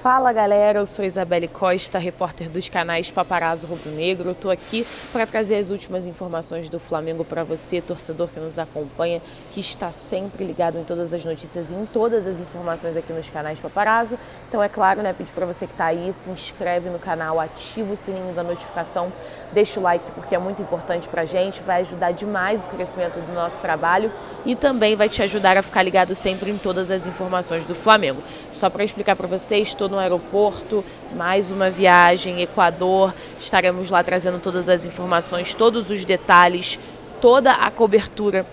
Fala galera, eu sou Isabelle Costa, repórter dos canais Paparazzo Rubro Negro. Eu tô aqui para trazer as últimas informações do Flamengo para você, torcedor que nos acompanha, que está sempre ligado em todas as notícias e em todas as informações aqui nos canais Paparazzo. Então é claro, né, pedir para você que está aí, se inscreve no canal, ativa o sininho da notificação, deixa o like porque é muito importante pra gente, vai ajudar demais o crescimento do nosso trabalho e também vai te ajudar a ficar ligado sempre em todas as informações do Flamengo. Só para explicar para vocês, estou no aeroporto, mais uma viagem, Equador, estaremos lá trazendo todas as informações, todos os detalhes, toda a cobertura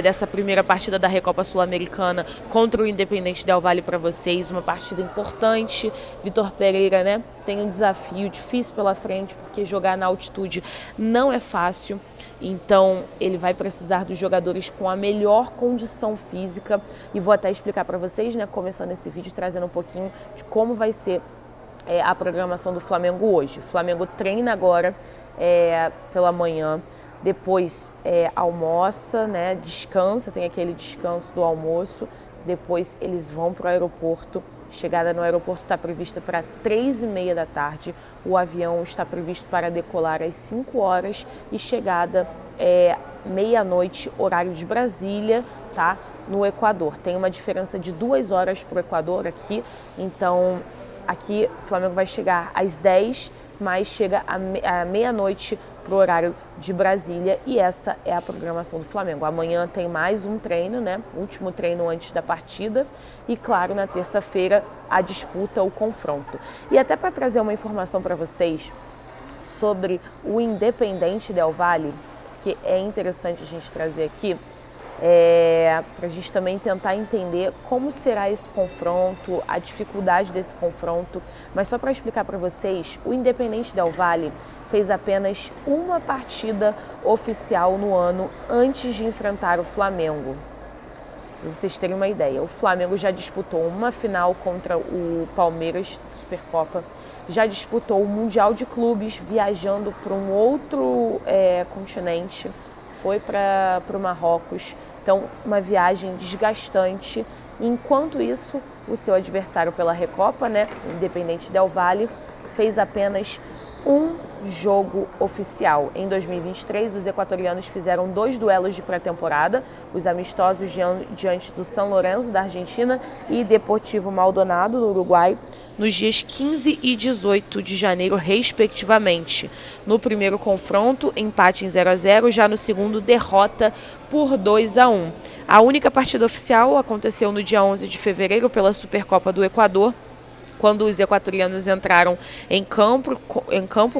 dessa primeira partida da Recopa Sul-Americana contra o Independente Del Valle para vocês, uma partida importante. Vitor Pereira, né, tem um desafio difícil pela frente, porque jogar na altitude não é fácil, então ele vai precisar dos jogadores com a melhor condição física, e vou até explicar para vocês, né, começando esse vídeo, trazendo um pouquinho de como vai ser a programação do Flamengo hoje. O Flamengo treina agora pela manhã, depois almoça, né, descansa, tem aquele descanso do almoço, depois eles vão para o aeroporto. Chegada no aeroporto está prevista para 3h30 da tarde, o avião está previsto para decolar às 5 horas e chegada meia-noite, horário de Brasília, tá? No Equador. Tem uma diferença de 2 horas para o Equador aqui, então aqui o Flamengo vai chegar às 10, mas chega à meia-noite para o horário de Brasília, e essa é a programação do Flamengo. Amanhã tem mais um treino, né? Último treino antes da partida, e claro, na terça-feira a disputa, o confronto. E até para trazer uma informação para vocês sobre o Independente Del Valle, que é interessante a gente trazer aqui, para a gente também tentar entender como será esse confronto, a dificuldade desse confronto. Mas só para explicar para vocês, o Independente Del Valle fez apenas uma partida oficial no ano antes de enfrentar o Flamengo. Para vocês terem uma ideia, o Flamengo já disputou uma final contra o Palmeiras, Supercopa, já disputou o Mundial de Clubes viajando para um outro continente, foi para o Marrocos. Então, uma viagem desgastante. Enquanto isso, o seu adversário pela Recopa, né, o Independente Del Valle, fez apenas um jogo oficial. Em 2023, os equatorianos fizeram 2 duelos de pré-temporada, os amistosos diante do São Lourenço, da Argentina, e Deportivo Maldonado, do Uruguai, nos dias 15 e 18 de janeiro, respectivamente. No primeiro confronto, empate em 0-0, já no segundo, derrota por 2-1. A única partida oficial aconteceu no dia 11 de fevereiro pela Supercopa do Equador, quando os equatorianos entraram em campo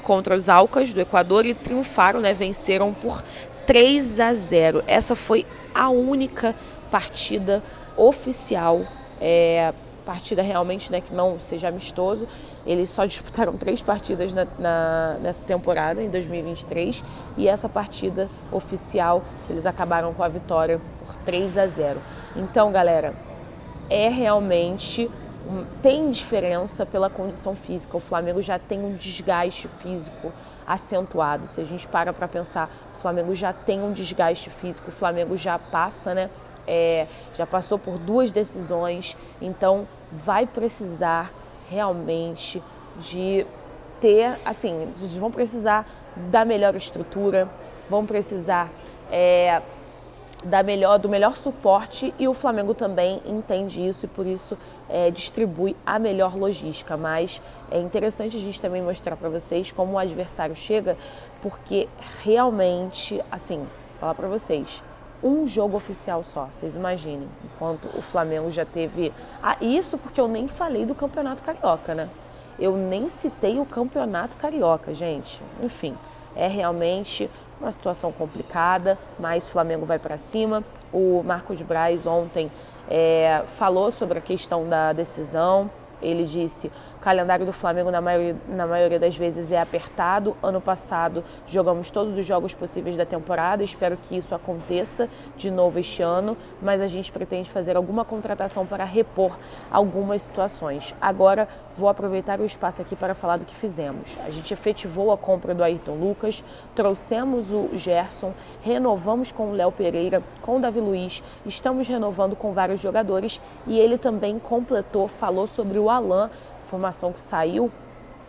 contra os Alcas do Equador e triunfaram, né, venceram por 3-0. Essa foi a única partida oficial, partida realmente, né, que não seja amistoso. Eles só disputaram 3 partidas nessa temporada, em 2023, e essa partida oficial que eles acabaram com a vitória por 3-0. Então, galera, realmente tem diferença pela condição física. O Flamengo já tem um desgaste físico acentuado. Se a gente para pensar, o Flamengo já tem um desgaste físico, o Flamengo já passa, né? Já passou por 2 decisões, então vai precisar realmente de ter, assim, eles vão precisar da melhor estrutura, vão precisar do melhor suporte, e o Flamengo também entende isso e por isso distribui a melhor logística. Mas é interessante a gente também mostrar para vocês como o adversário chega, porque realmente, assim, falar para vocês, um jogo oficial só, vocês imaginem, enquanto o Flamengo já teve... isso porque eu nem falei do Campeonato Carioca, né? Eu nem citei o Campeonato Carioca, gente. Enfim, é realmente uma situação complicada, mas o Flamengo vai para cima. O Marcos Braz ontem falou sobre a questão da decisão. Ele disse: o calendário do Flamengo na maioria das vezes é apertado. Ano passado jogamos todos os jogos possíveis da temporada, espero que isso aconteça de novo este ano, mas a gente pretende fazer alguma contratação para repor algumas situações. Agora vou aproveitar o espaço aqui para falar do que fizemos. A gente efetivou a compra do Ayrton Lucas, trouxemos o Gerson, renovamos com o Léo Pereira, com o Davi Luiz, estamos renovando com vários jogadores, e ele também completou, falou sobre o Alan, informação que saiu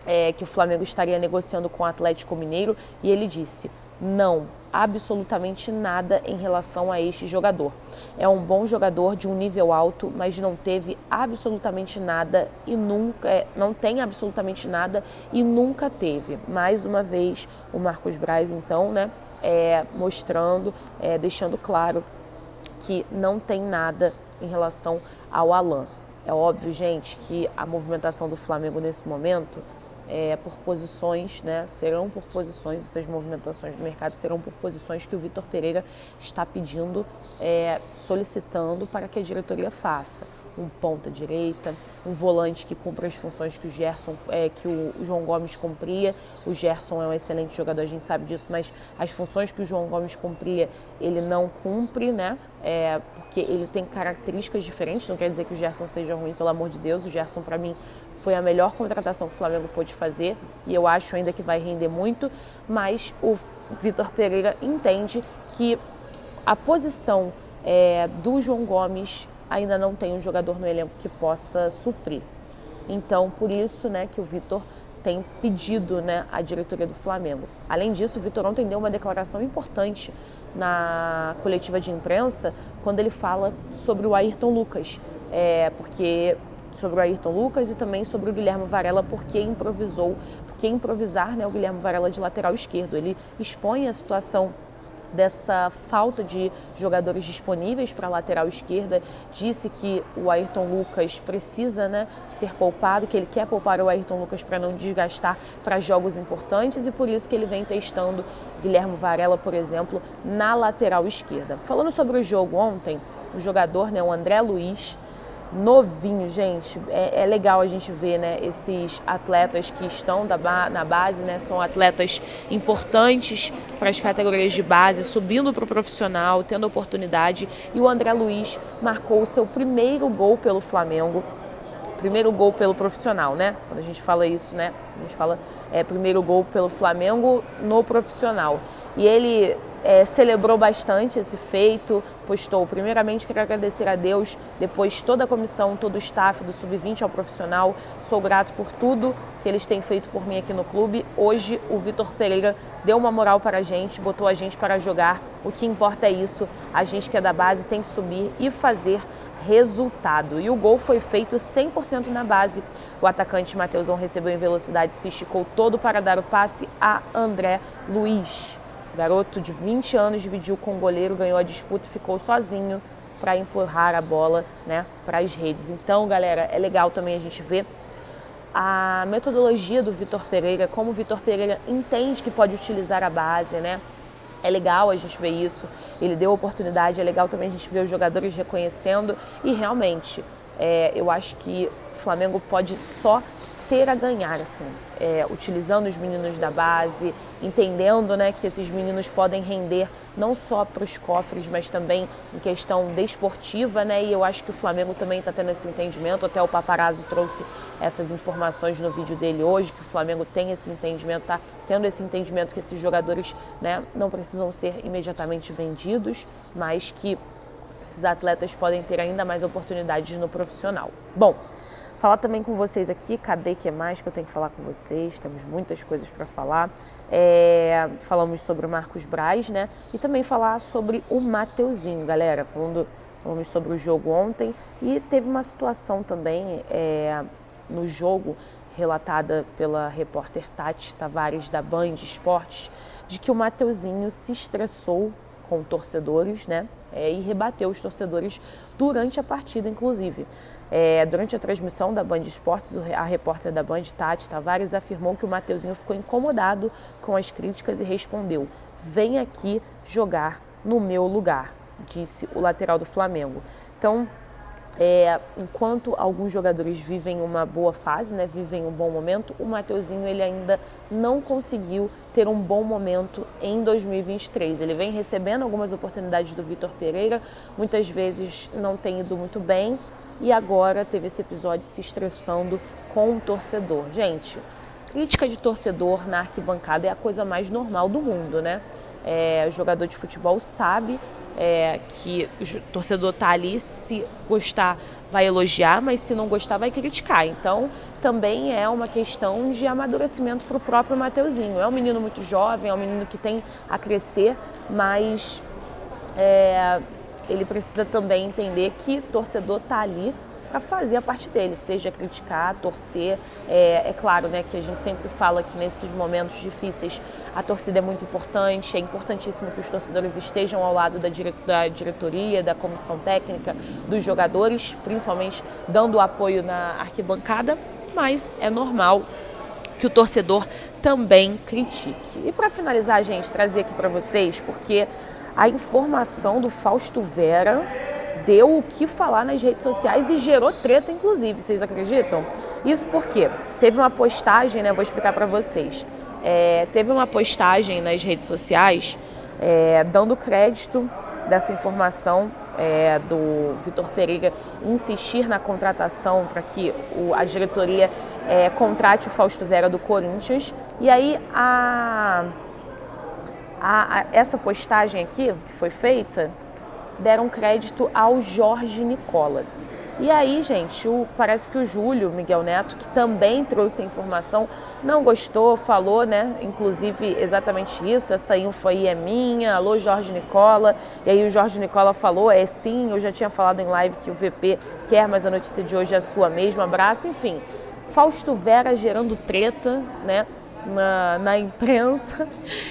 é que o Flamengo estaria negociando com o Atlético Mineiro e ele disse: não, absolutamente nada em relação a este jogador. É um bom jogador de um nível alto, mas não teve absolutamente nada e nunca, não tem absolutamente nada e nunca teve. Mais uma vez, o Marcos Braz, então, né, mostrando, deixando claro que não tem nada em relação ao Alan. É óbvio, gente, que a movimentação do Flamengo nesse momento por posições, né? Serão por posições, essas movimentações do mercado serão por posições que o Vitor Pereira está pedindo, solicitando para que a diretoria faça. Um ponta-direita, um volante que cumpra as funções que que o João Gomes cumpria. O Gerson é um excelente jogador, a gente sabe disso, mas as funções que o João Gomes cumpria, ele não cumpre, né? Porque ele tem características diferentes, não quer dizer que o Gerson seja ruim, pelo amor de Deus. O Gerson, para mim, foi a melhor contratação que o Flamengo pôde fazer e eu acho ainda que vai render muito, mas o Vitor Pereira entende que a posição do João Gomes ainda não tem um jogador no elenco que possa suprir. Então, por isso, né, que o Vitor tem pedido, né, à diretoria do Flamengo. Além disso, o Vitor ontem deu uma declaração importante na coletiva de imprensa, quando ele fala sobre o Ayrton Lucas, sobre o Ayrton Lucas e também sobre o Guilherme Varela, porque improvisar, né, o Guilherme Varela de lateral esquerdo. Ele expõe a situação dessa falta de jogadores disponíveis para a lateral esquerda, disse que o Ayrton Lucas precisa, né, ser poupado, que ele quer poupar o Ayrton Lucas para não desgastar para jogos importantes e por isso que ele vem testando Guilherme Varela, por exemplo, na lateral esquerda. Falando sobre o jogo ontem, o jogador, né, o André Luiz, novinho, gente, é legal a gente ver, né, esses atletas que estão na base, né, são atletas importantes para as categorias de base, subindo para o profissional, tendo oportunidade, e o André Luiz marcou o seu primeiro gol pelo Flamengo, primeiro gol pelo profissional, né, quando a gente fala isso, né, a gente fala primeiro gol pelo Flamengo no profissional, e ele celebrou bastante esse feito, postou: primeiramente quero agradecer a Deus, depois toda a comissão, todo o staff do Sub-20 ao profissional, sou grato por tudo que eles têm feito por mim aqui no clube. Hoje o Vitor Pereira deu uma moral para a gente, botou a gente para jogar, o que importa é isso, a gente que é da base tem que subir e fazer resultado. E o gol foi feito 100% na base. O atacante Matheusão recebeu em velocidade, se esticou todo para dar o passe a André Luiz. O garoto de 20 anos dividiu com o goleiro, ganhou a disputa e ficou sozinho para empurrar a bola, né, para as redes. Então, galera, é legal também a gente ver a metodologia do Vitor Pereira, como o Vitor Pereira entende que pode utilizar a base, né? É legal a gente ver isso, ele deu oportunidade, é legal também a gente ver os jogadores reconhecendo e realmente eu acho que o Flamengo pode só ter a ganhar, assim, utilizando os meninos da base, entendendo, né, que esses meninos podem render não só para os cofres, mas também em questão desportiva, né, e eu acho que o Flamengo também está tendo esse entendimento, até o Paparazzo trouxe essas informações no vídeo dele hoje, que o Flamengo tem esse entendimento, está tendo esse entendimento que esses jogadores, né, não precisam ser imediatamente vendidos, mas que esses atletas podem ter ainda mais oportunidades no profissional. Bom, falar também com vocês aqui, cadê que é mais que eu tenho que falar com vocês? Temos muitas coisas para falar. Falamos sobre o Marcos Braz, né? E também falar sobre o Mateuzinho, galera. Falamos sobre o jogo ontem e teve uma situação também no jogo relatada pela repórter Tati Tavares da Band Esportes, de que o Mateuzinho se estressou com torcedores, né? E rebateu os torcedores durante a partida, inclusive. Durante a transmissão da Band Esportes, a repórter da Band, Tati Tavares, afirmou que o Mateuzinho ficou incomodado com as críticas e respondeu: "Vem aqui jogar no meu lugar", disse o lateral do Flamengo. Então, enquanto alguns jogadores vivem uma boa fase, né, vivem um bom momento, o Mateuzinho ele ainda não conseguiu ter um bom momento em 2023. Ele vem recebendo algumas oportunidades do Vitor Pereira, muitas vezes não tem ido muito bem, e agora teve esse episódio se estressando com o torcedor. Gente, crítica de torcedor na arquibancada é a coisa mais normal do mundo, né? O jogador de futebol sabe que o torcedor tá ali, se gostar vai elogiar, mas se não gostar vai criticar. Então também é uma questão de amadurecimento para o próprio Mateuzinho. É um menino muito jovem, é um menino que tem a crescer, mas ele precisa também entender que o torcedor tá ali para fazer a parte dele, seja criticar, torcer. É claro, né, que a gente sempre fala que nesses momentos difíceis a torcida é muito importante, é importantíssimo que os torcedores estejam ao lado da diretoria, da comissão técnica, dos jogadores, principalmente dando apoio na arquibancada, mas é normal que o torcedor também critique. E para finalizar, gente, trazer aqui para vocês, porque a informação do Fausto Vera deu o que falar nas redes sociais e gerou treta, inclusive, vocês acreditam? Isso porque teve uma postagem, né? Vou explicar para vocês. Teve uma postagem nas redes sociais dando crédito dessa informação do Vitor Pereira insistir na contratação para que a diretoria contrate o Fausto Vera do Corinthians. E aí essa postagem aqui, que foi feita, deram crédito ao Jorge Nicola. E aí, gente, parece que o Júlio Miguel Neto, que também trouxe a informação, não gostou, falou, né, inclusive exatamente isso, essa info aí é minha, alô Jorge Nicola. E aí o Jorge Nicola falou, sim, eu já tinha falado em live que o VP quer, mas a notícia de hoje é a sua mesmo, abraço, enfim. Fausto Vera gerando treta, né, na imprensa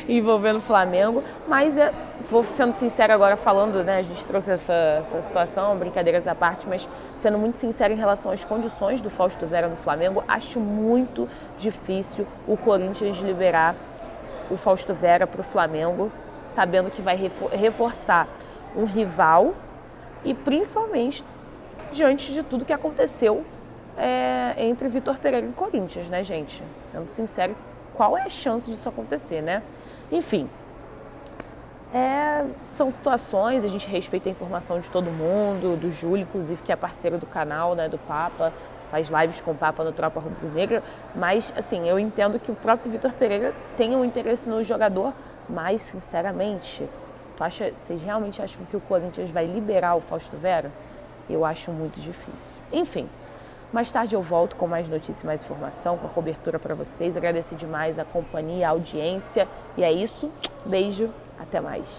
envolvendo o Flamengo, mas vou sendo sincera agora falando, né, a gente trouxe essa situação, brincadeiras à parte, mas sendo muito sincera em relação às condições do Fausto Vera no Flamengo, acho muito difícil o Corinthians liberar o Fausto Vera para o Flamengo, sabendo que vai reforçar um rival e principalmente diante de tudo que aconteceu entre Vitor Pereira e Corinthians, né, gente? Sendo sincero, qual é a chance disso acontecer, né? Enfim, são situações, a gente respeita a informação de todo mundo, do Júlio, inclusive, que é parceiro do canal, né, do Papa, faz lives com o Papa no Tropa Rubro-Negra, mas, assim, eu entendo que o próprio Vitor Pereira tem um interesse no jogador, mas, sinceramente, vocês realmente acham que o Corinthians vai liberar o Fausto Vera? Eu acho muito difícil. Enfim. Mais tarde eu volto com mais notícia e mais informação, com a cobertura para vocês. Agradecer demais a companhia, a audiência. E é isso. Beijo. Até mais.